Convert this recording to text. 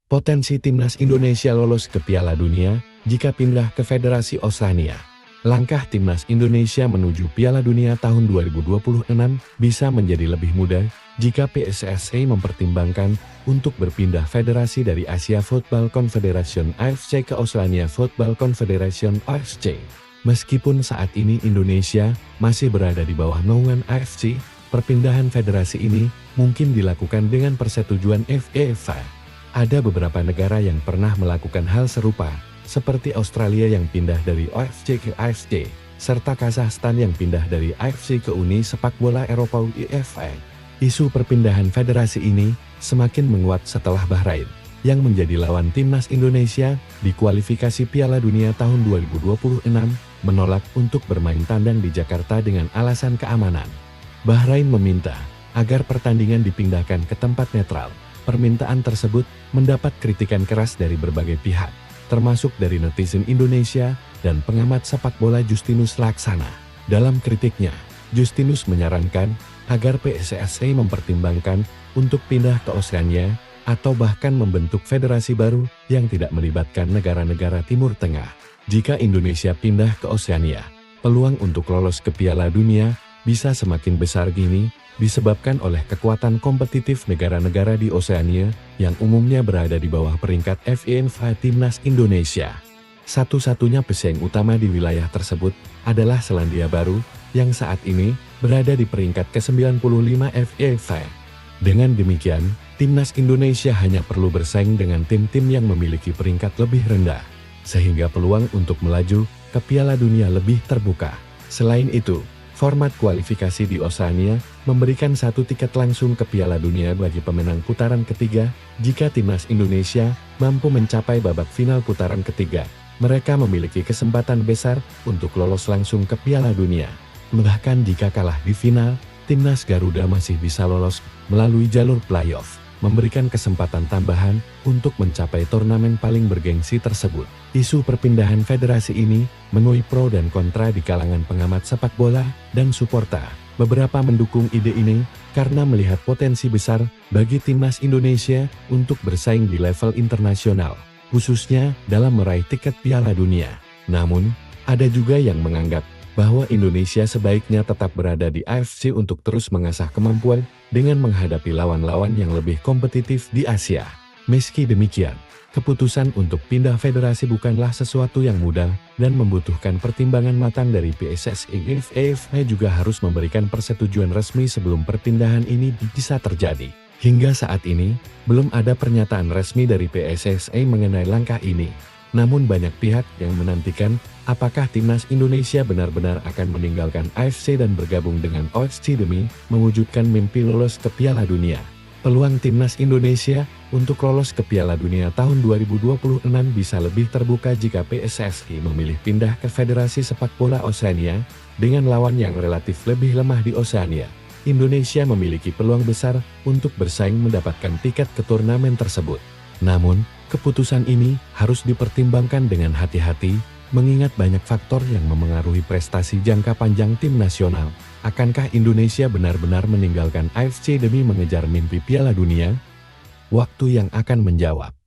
Potensi timnas Indonesia lolos ke Piala Dunia jika pindah ke Federasi Oseania. Langkah timnas Indonesia menuju Piala Dunia tahun 2026 bisa menjadi lebih mudah jika PSSI mempertimbangkan untuk berpindah federasi dari Asia Football Confederation (AFC) ke Oceania Football Confederation (AFC). Meskipun saat ini Indonesia masih berada di bawah naungan AFC, perpindahan federasi ini mungkin dilakukan dengan persetujuan FIFA. Ada beberapa negara yang pernah melakukan hal serupa, seperti Australia yang pindah dari AFC ke AFC, serta Kazakhstan yang pindah dari AFC ke Uni Sepak Bola Eropa UEFA. Isu perpindahan federasi ini semakin menguat setelah Bahrain, yang menjadi lawan timnas Indonesia di kualifikasi Piala Dunia tahun 2026, menolak untuk bermain tandang di Jakarta dengan alasan keamanan. Bahrain meminta agar pertandingan dipindahkan ke tempat netral. Permintaan tersebut mendapat kritikan keras dari berbagai pihak, termasuk dari netizen Indonesia dan pengamat sepak bola Justinus Laksana. Dalam kritiknya, Justinus menyarankan agar PSSI mempertimbangkan untuk pindah ke Oseania atau bahkan membentuk federasi baru yang tidak melibatkan negara-negara Timur Tengah. Jika Indonesia pindah ke Oseania, peluang untuk lolos ke Piala Dunia bisa semakin besar gini, disebabkan oleh kekuatan kompetitif negara-negara di Oseania yang umumnya berada di bawah peringkat FIFA Timnas Indonesia. Satu-satunya pesaing utama di wilayah tersebut adalah Selandia Baru yang saat ini berada di peringkat ke-95 FIFA. Dengan demikian, Timnas Indonesia hanya perlu bersaing dengan tim-tim yang memiliki peringkat lebih rendah, sehingga peluang untuk melaju ke Piala Dunia lebih terbuka. Selain itu, format kualifikasi di Oseania memberikan satu tiket langsung ke Piala Dunia bagi pemenang putaran ketiga. Jika timnas Indonesia mampu mencapai babak final putaran ketiga, mereka memiliki kesempatan besar untuk lolos langsung ke Piala Dunia. Bahkan jika kalah di final, timnas Garuda masih bisa lolos melalui jalur playoff, memberikan kesempatan tambahan untuk mencapai turnamen paling bergengsi tersebut. Isu perpindahan federasi ini menuai pro dan kontra di kalangan pengamat sepak bola dan supporter. Beberapa mendukung ide ini karena melihat potensi besar bagi timnas Indonesia untuk bersaing di level internasional, khususnya dalam meraih tiket Piala Dunia. Namun, ada juga yang menganggap bahwa Indonesia sebaiknya tetap berada di AFC untuk terus mengasah kemampuan dengan menghadapi lawan-lawan yang lebih kompetitif di Asia. Meski demikian, keputusan untuk pindah federasi bukanlah sesuatu yang mudah dan membutuhkan pertimbangan matang dari PSSI. FIFA juga harus memberikan persetujuan resmi sebelum perpindahan ini bisa terjadi. Hingga saat ini, belum ada pernyataan resmi dari PSSI mengenai langkah ini. Namun banyak pihak yang menantikan apakah timnas Indonesia benar-benar akan meninggalkan AFC dan bergabung dengan OFC demi mewujudkan mimpi lolos ke Piala Dunia. Peluang timnas Indonesia untuk lolos ke Piala Dunia tahun 2026 bisa lebih terbuka jika PSSI memilih pindah ke Federasi Sepak Bola Oseania dengan lawan yang relatif lebih lemah di Oseania. Indonesia memiliki peluang besar untuk bersaing mendapatkan tiket ke turnamen tersebut. Namun, keputusan ini harus dipertimbangkan dengan hati-hati, mengingat banyak faktor yang memengaruhi prestasi jangka panjang tim nasional. Akankah Indonesia benar-benar meninggalkan AFC demi mengejar mimpi Piala Dunia? Waktu yang akan menjawab.